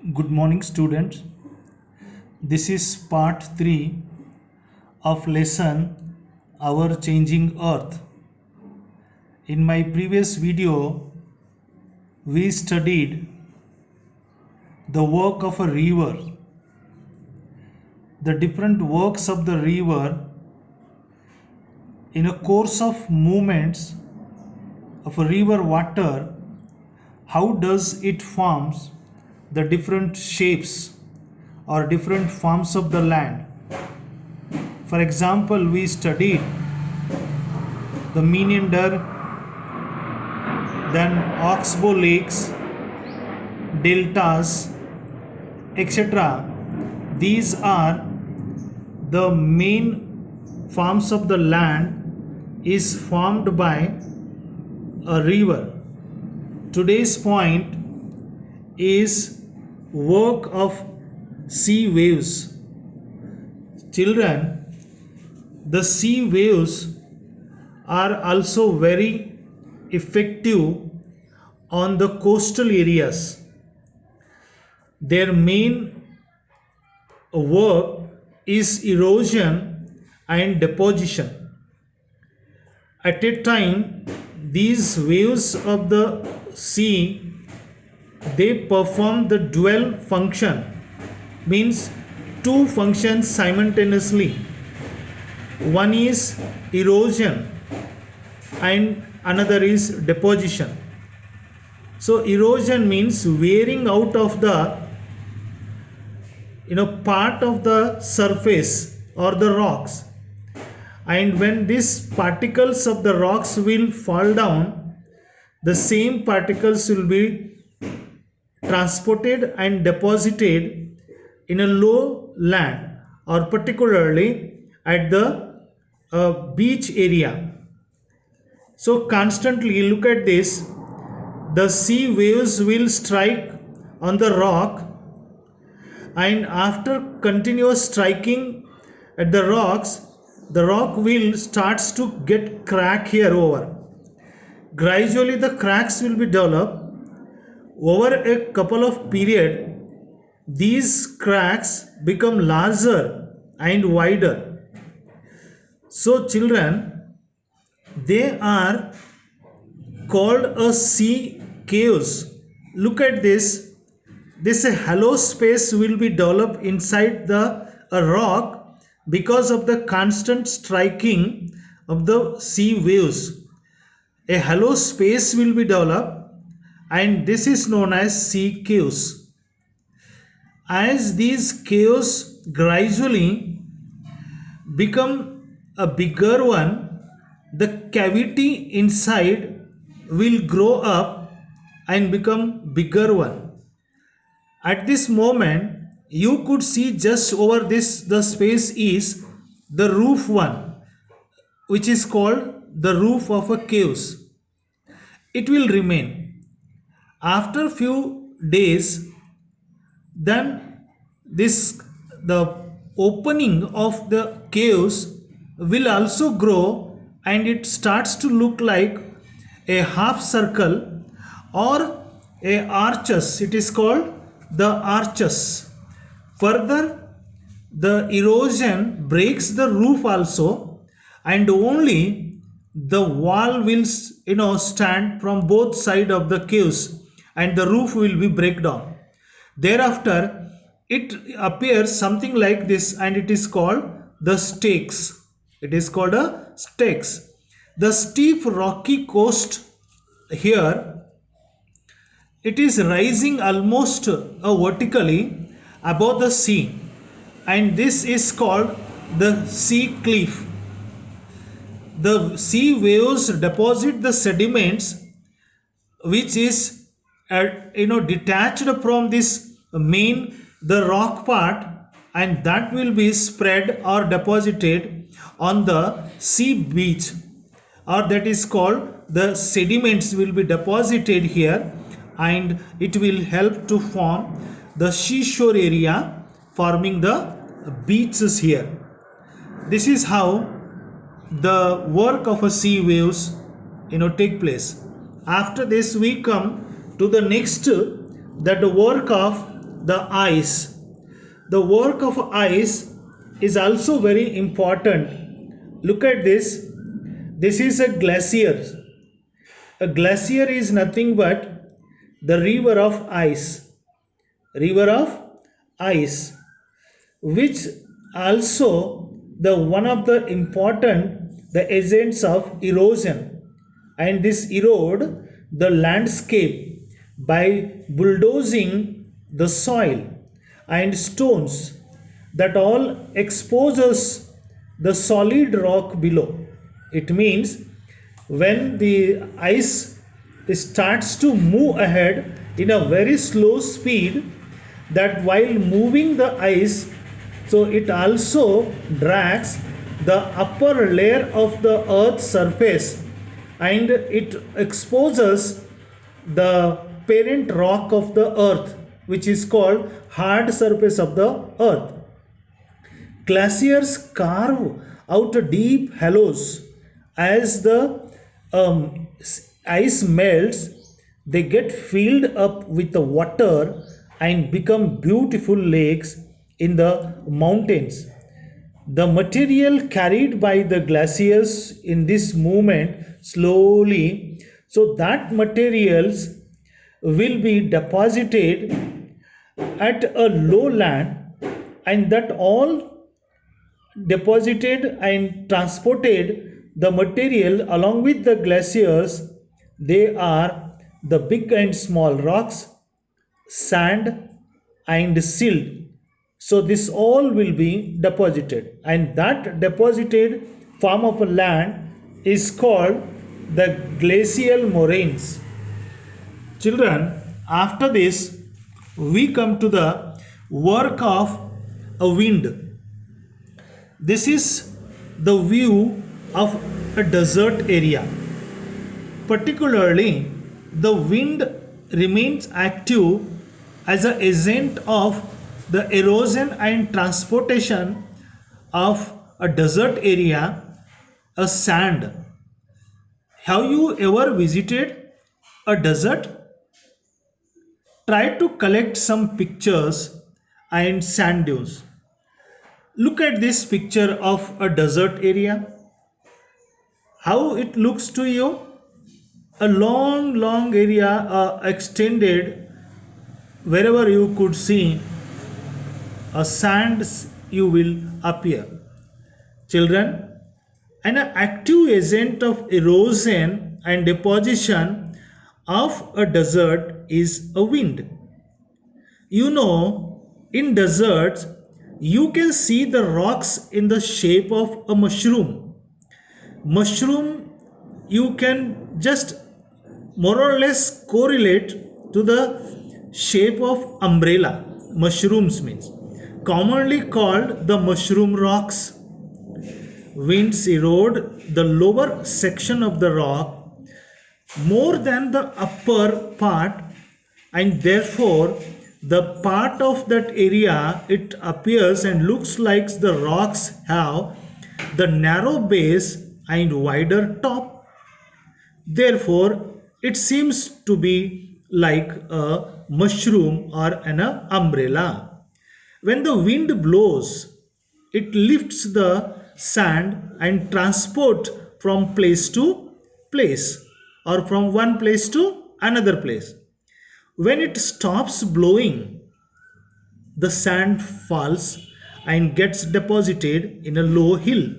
Good morning, students. This is part 3 of lesson Our Changing Earth. In my previous video, we studied the work of a river, the different works of the river in a course of movements of a river water. How does it forms the different shapes or different forms of the land? For example, we studied the meander, then oxbow lakes, deltas, etc. These are the main forms of the land is formed by a river. Today's point is work of sea waves. Children, the sea waves are also very effective on the coastal areas. Their main work is erosion and deposition. At a time, these waves of the sea, they perform the dual function, means two functions simultaneously. One is erosion and another is deposition. So erosion means wearing out of the part of the surface or the rocks, and when these particles of the rocks will fall down, the same particles will be transported and deposited in a low land, or particularly at the beach area. So constantly look at this, the sea waves will strike on the rock, and after continuous striking at the rocks, the rock will starts to get crack here over. Gradually the cracks will be developed. Over a couple of period, these cracks become larger and wider. So children, they are called a sea caves. Look at this. This hollow space will be developed inside a rock because of the constant striking of the sea waves. A hollow space will be developed, and this is known as sea caves. As these caves gradually become a bigger one, the cavity inside will grow up and become bigger one. At this moment, you could see just over this, the space is the roof one, which is called the roof of a caves. It will remain. After few days, then the opening of the caves will also grow, and it starts to look like a half circle or a arches. It is called the arches. Further, the erosion breaks the roof also, and only the wall will stand from both sides of the caves, and the roof will be break down. Thereafter it appears something like this, and it is called the stakes. It is called a stakes. The steep rocky coast here, it is rising almost vertically above the sea, and this is called the sea cliff. The sea waves deposit the sediments which is detached from this the rock part, and that will be spread or deposited on the sea beach, or that is called the sediments will be deposited here, and it will help to form the seashore area, forming the beaches here. This is how the work of a sea waves take place. After this we come to the next, that work of the ice. The work of ice is also very important. Look at this. This is a glacier. A glacier is nothing but the river of ice. River of ice, which also the one of the important the agents of erosion, and this erode the landscape by bulldozing the soil and stones that all exposes the solid rock below. It means when the ice starts to move ahead in a very slow speed, that while moving the ice, so it also drags the upper layer of the earth's surface, and it exposes the parent rock of the earth, which is called hard surface of the earth. Glaciers carve out deep hollows as the ice melts. They get filled up with the water and become beautiful lakes in the mountains. The material carried by the glaciers in this movement slowly, so that materials will be deposited at a lowland, and that all deposited and transported the material along with the glaciers. They are the big and small rocks, sand and silt. So this all will be deposited, and that deposited form of land is called the glacial moraines. Children, after this we come to the work of a wind. This is the view of a desert area. Particularly, the wind remains active as an agent of the erosion and transportation of a desert area, a sand. Have you ever visited a desert? Try to collect some pictures and sand dunes. Look at this picture of a desert area. How it looks to you? A long area extended. Wherever you could see a sands, you will appear. Children, an active agent of erosion and deposition of a desert is a wind. You know, in deserts you can see the rocks in the shape of a mushroom. Mushroom you can just more or less correlate to the shape of umbrella. Mushrooms means commonly called the mushroom rocks. Winds erode the lower section of the rock more than the upper part, and therefore the part of that area it appears and looks like the rocks have the narrow base and wider top. Therefore it seems to be like a mushroom or an umbrella. When the wind blows, it lifts the sand and transport from place to place, or from one place to another place. When it stops blowing, the sand falls and gets deposited in a low hill.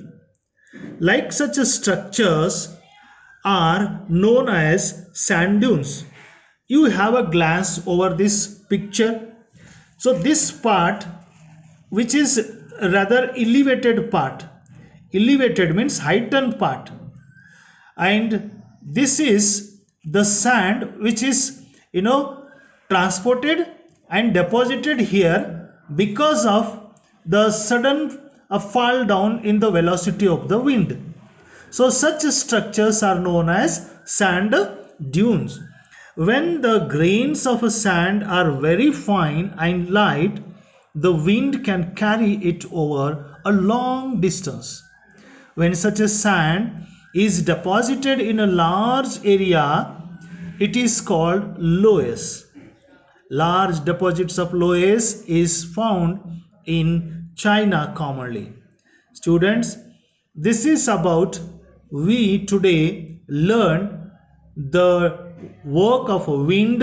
Like such structures are known as sand dunes. You have a glance over this picture. So this part, which is rather elevated part, elevated means heightened part, and this is the sand which is transported and deposited here because of the sudden fall down in the velocity of the wind. So such structures are known as sand dunes. When the grains of a sand are very fine and light, the wind can carry it over a long distance. When such a sand is deposited in a large area, it is called loess. large deposits of loess is found in China commonly. Students, this is about we today learn the work of wind,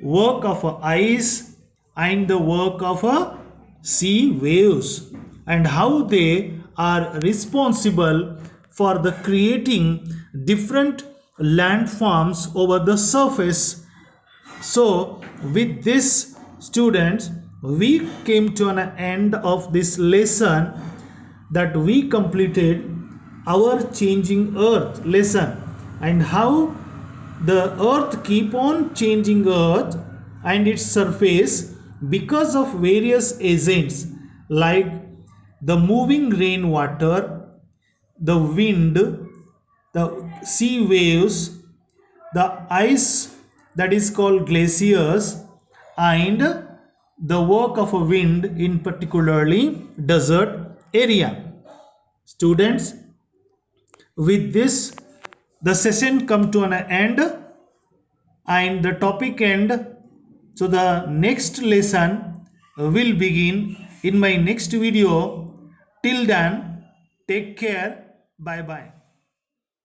work of ice, and the work of sea waves, and how they are responsible for the creating different landforms over the surface. So with this, students, we came to an end of this lesson, that we completed our changing earth lesson, and how the earth keep on changing earth and its surface because of various agents like the moving rainwater, the wind, the sea waves, the ice that is called glaciers, and the work of a wind in particularly desert area. Students, with this the session come to an end and the topic end. So the next lesson will begin in my next video. Till then, take care. Bye bye.